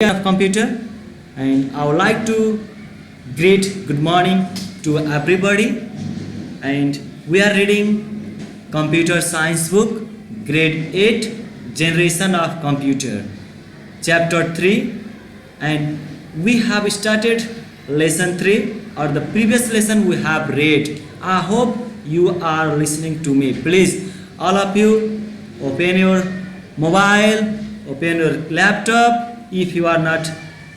Of computer, and I would like to greet good morning to everybody. And we are reading computer science book grade 8 generation of computer chapter 3, and we have started lesson 3, or the previous lesson we have read. I hope you are listening to me. Please, all of you, open your mobile, open your laptop. If you are not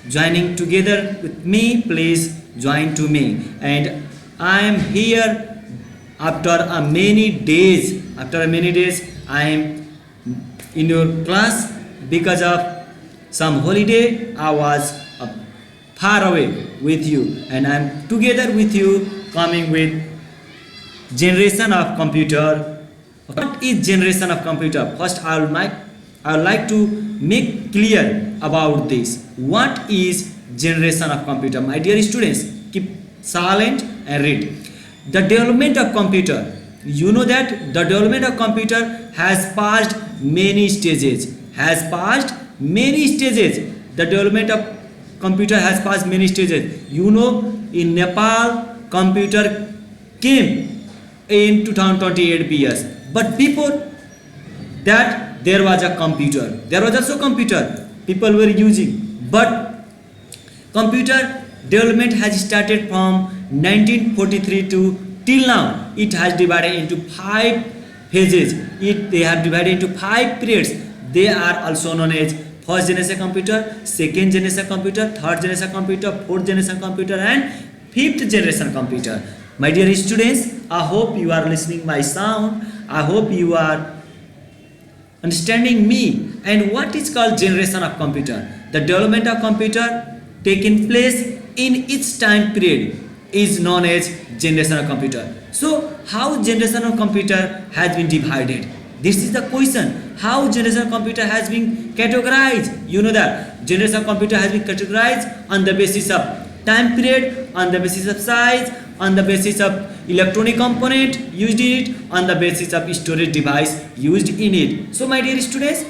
joining together with me, please join to me. And I am here after a many days. After many days, I am in your class because of some holiday. I was far away with you, and I am together with you, coming with generation of computer. What is generation of computer? First, I would like to make clear about this. What is generation of computer? My dear students, keep silent and read. The development of computer. You know that the development of computer has passed many stages. Has passed many stages. The development of computer has passed many stages. You know, in Nepal, computer came in 2028 BS. But before that, there was a computer. There was also computer people were using. But computer development has started from 1943 to till now. It has divided into 5 phases. They have divided into 5 periods. They are also known as first generation computer, second generation computer, third generation computer, fourth generation computer, and fifth generation computer. My dear students, I hope you are listening my sound. I hope you are understanding me. And what is called generation of computer? The development of computer taking place in its time period is known as generation of computer. So how generation of computer has been divided? This is the question. How generation of computer has been categorized? You know that generation of computer has been categorized on the basis of time period, on the basis of size, on the basis of electronic component used in it, on the basis of storage device used in it. So my dear students,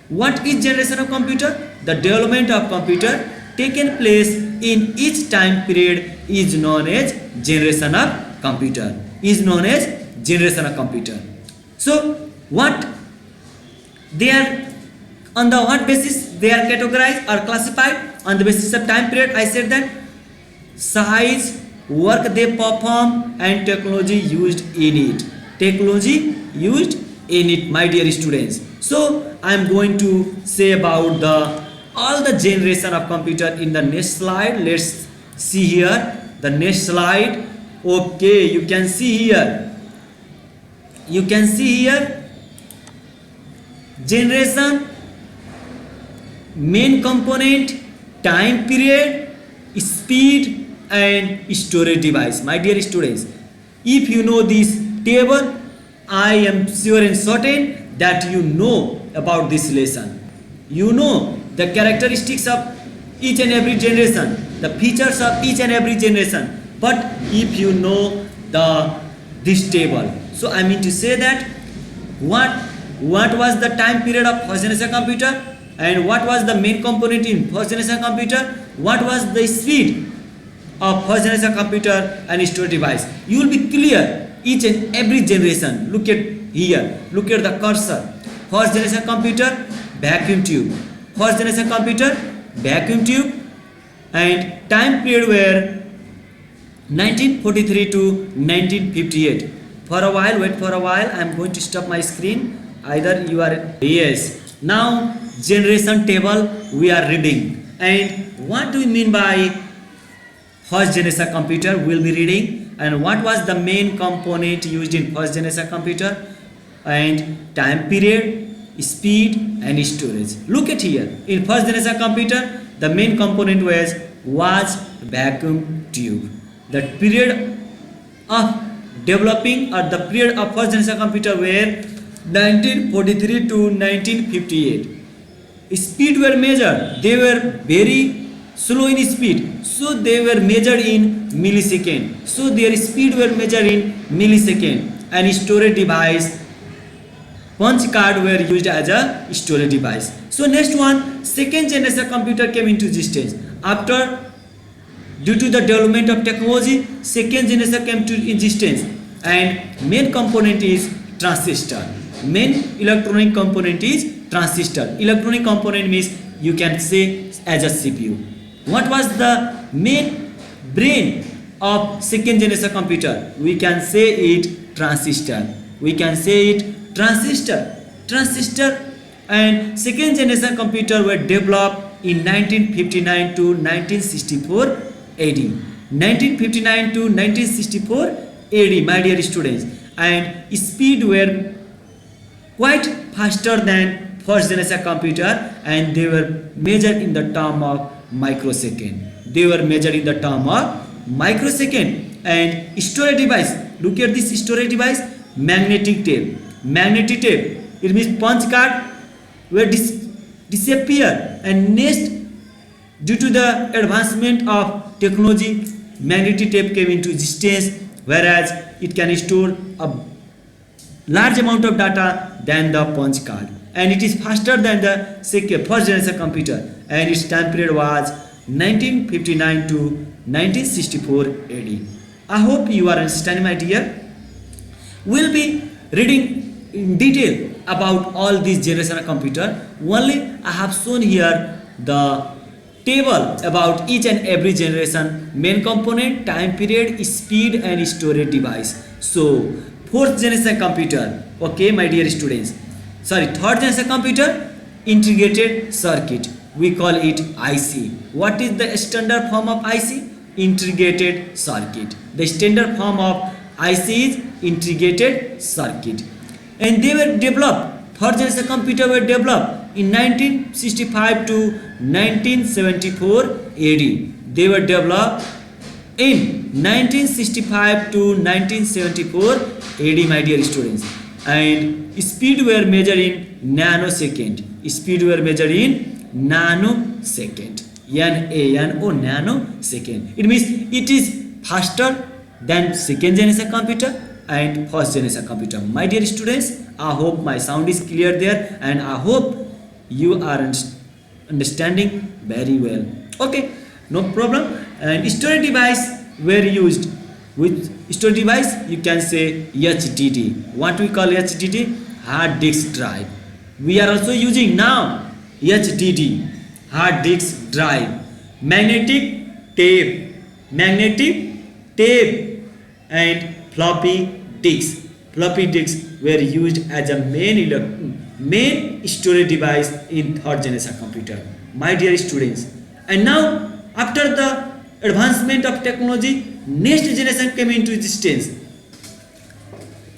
what is generation of computer? The development of computer taken place in each time period is known as generation of computer. Is known as generation of computer. So what they are, on the what basis they are categorized or classified? On the basis of time period. I said that size, work they perform, and technology used in it. Technology used in it, my dear students. So I am going to say about all the generation of computer in the next slide. Let's see here the next slide. Okay, you can see here. You can see here generation, main component, time period, speed, and storage device. My dear students, if you know this table, I am sure and certain that you know about this lesson. You know the characteristics of each and every generation, the features of each and every generation. But if you know this table, so I mean to say that what was the time period of first generation computer, and what was the main component in first generation computer, what was the speed of first generation computer and storage device. You will be clear each and every generation. Look at here, look at the cursor. First generation computer, vacuum tube. First generation computer, vacuum tube, and time period were 1943 to 1958. For a while, wait for a while, I am going to stop my screen. Either you are, yes. Now generation table we are reading, and what do we mean by first generation computer? We'll be reading, and what was the main component used in first generation computer, and time period, speed, and storage. Look at here, in first generation computer the main component was vacuum tube. The period of developing, or the period of first generation computer were 1943 to 1958. Speed were measured, they were very slow in speed, so they were measured in millisecond. So their speed were measured in millisecond. And storage device punch card were used as a storage device. So next one, second generation computer came into existence. After, due to the development of technology, second generation came to existence, and main component is transistor. Main electronic component is transistor. Electronic component means you can say as a CPU. What was the main brain of second generation computer? We can say it transistor. We can say it transistor. Transistor and second generation computer were developed in 1959 to 1964 AD. 1959 to 1964 AD, my dear students, and speed were quite faster than first generation computer, and they were measured in the term of microsecond. They were measured in the term of microsecond. And storage device, look at this storage device, magnetic tape. Magnetic tape, it means punch card were disappear, and next, due to the advancement of technology, magnetic tape came into existence, whereas it can store a large amount of data than the punch card, and it is faster than the first generation computer, and its time period was 1959 to 1964 AD. I hope you are understanding, my dear. We'll be reading in detail about all these generation of computer. Only I have shown here the table about each and every generation, main component, time period, speed and storage device. So fourth generation computer, okay my dear students, sorry, third generation computer, integrated circuit, we call it IC. What is the standard form of IC? Integrated circuit. The standard form of IC is integrated circuit, and they were developed, third generation computer were developed in 1965 to 1974 AD. They were developed in 1965 to 1974 AD, my dear students, and speed were measured in nanosecond. Speed were measured in nanosecond. N-A-N-O, nanosecond. It means it is faster than second generation computer and first generation computer. My dear students, I hope my sound is clear there, and I hope you are understanding very well. Okay, no problem. And storage device were used. With storage device you can say HDD. What we call HDD? Hard disk drive. We are also using now HDD, hard disk drive. Magnetic tape, and floppy disks. Floppy disks were used as a main storage device in third generation computer, my dear students. And now, after the advancement of technology, next generation came into existence.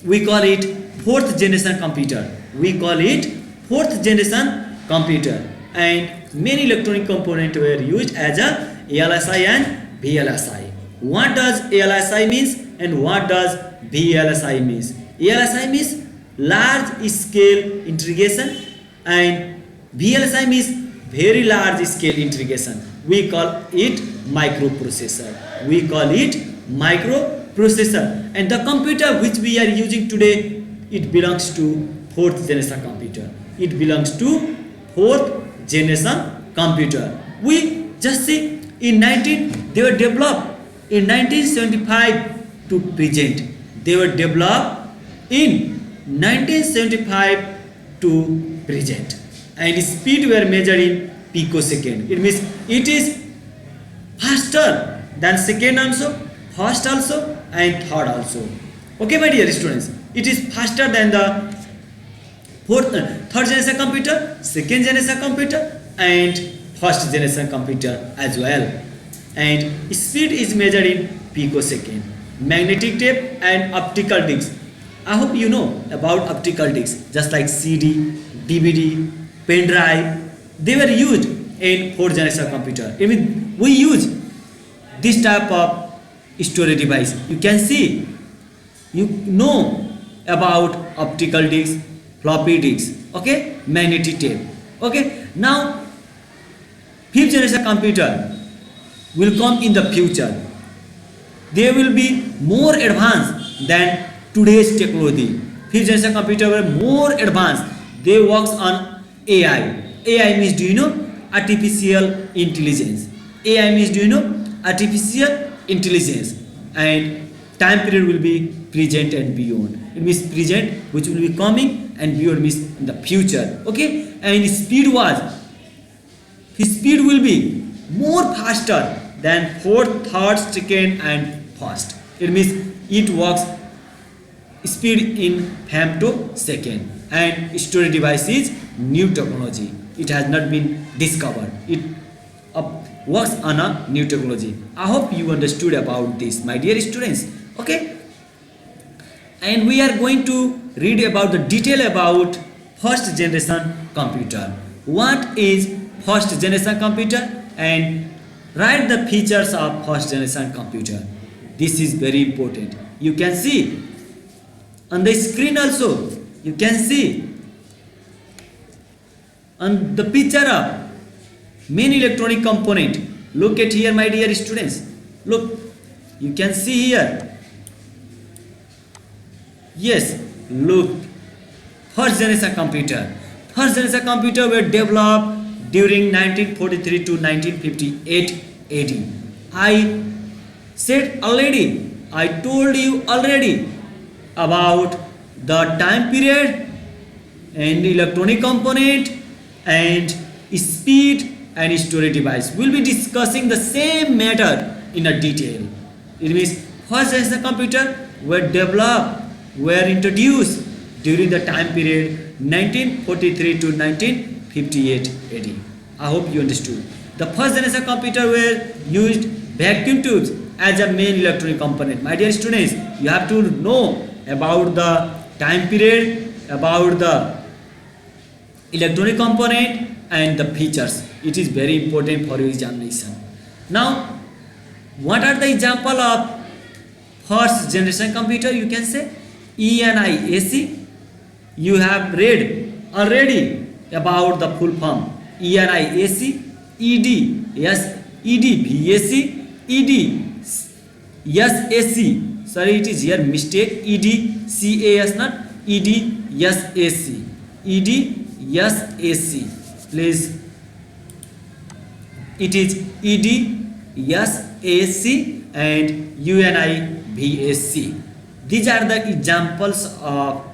We call it fourth generation computer. We call it fourth generation computer, and many electronic components were used as a ALSI and VLSI. What does ALSI means and what does VLSI means? ALSI means large scale integration, and VLSI means very large scale integration. We call it microprocessor. We call it microprocessor. And the computer which we are using today, it belongs to fourth generation computer. It belongs to fourth generation computer. We just see they were developed in 1975 to present. They were developed in 1975 to present, and speed were measured in picosecond. It means it is faster than second also, first also and third also. Okay my dear students, it is faster than the third generation computer, second generation computer and first generation computer as well. And speed is measured in picosecond. Magnetic tape and optical discs. I hope you know about optical discs, just like CD, DVD, pen drive. They were used in fourth generation computer. I mean, we use this type of storage device. You can see, you know about optical discs, floppy disks, okay, magnetic tape. Okay, now fifth generation computer will come in the future. They will be more advanced than today's technology. fifth generation computer were more advanced. They works on AI. AI means, do you know, artificial intelligence. AI means, do you know, artificial intelligence. And time period will be present and beyond. It means present, which will be coming, and beyond means in the future. Okay, and his speed will be more faster than fourth, third, second, and first. It means it works speed in femtosecond, and storage device is new technology. It has not been discovered. It works on a new technology. I hope you understood about this, my dear students. Okay, and we are going to read about the detail about first generation computer. What is first generation computer, and write the features of first generation computer. This is very important. You can see on the screen also. You can see on the picture of main electronic component. Look at here, my dear students. Look, you can see here. Yes, look. First generation computer. First generation computer were developed during 1943 to 1958 AD. I said already, I told you already about the time period and electronic component and speed and storage device. We'll be discussing the same matter in a detail. It means first generation computer were developed, were introduced during the time period 1943 to 1958 AD. I hope you understood. The first generation computer were used vacuum tubes as a main electronic component. My dear students, you have to know about the time period, about the electronic component and the features. It is very important for your examination. Now, what are the example of first generation computer? You can say ENIAC. You have read already about the full form. ENIAC, ED, yes, EDVAC, EDSAC. Sorry, it is here mistake. EDCAS, not EDSAC. EDSAC. Please, it is EDSAC and UNIVAC. These are the examples of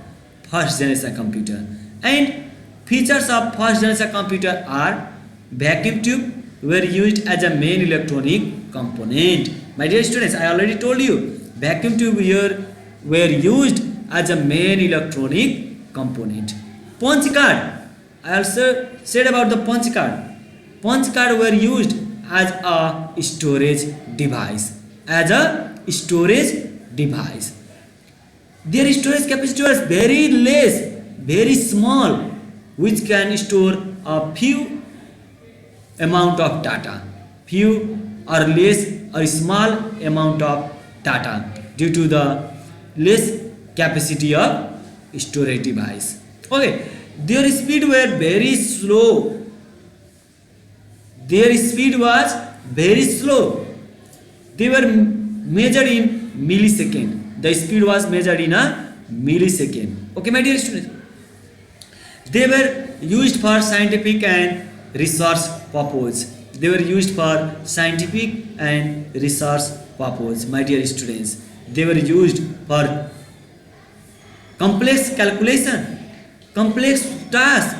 first generation computer. And features of first generation computer are vacuum tube were used as a main electronic component. My dear students, I already told you vacuum tube here were used as a main electronic component. Punch card, I also said about the punch card. Punch card were used as a storage device. As a storage device. Their storage capacity was very less, very small, which can store a few amount of data. Few or less or small amount of data due to the less capacity of storage device. Okay, their speed were very slow. Their speed was very slow. They were measured in millisecond. The speed was measured in a millisecond. Okay, my dear students. They were used for scientific and research purpose. They were used for scientific and research purpose, my dear students. They were used for complex calculation, complex tasks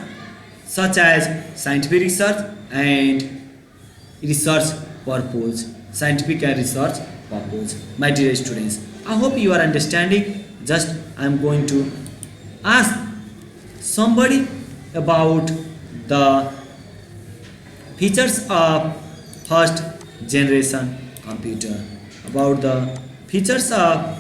such as scientific research and research purpose. Scientific and research purpose, my dear students. I hope you are understanding. Just I am going to ask somebody about the features of first generation computer. About the features of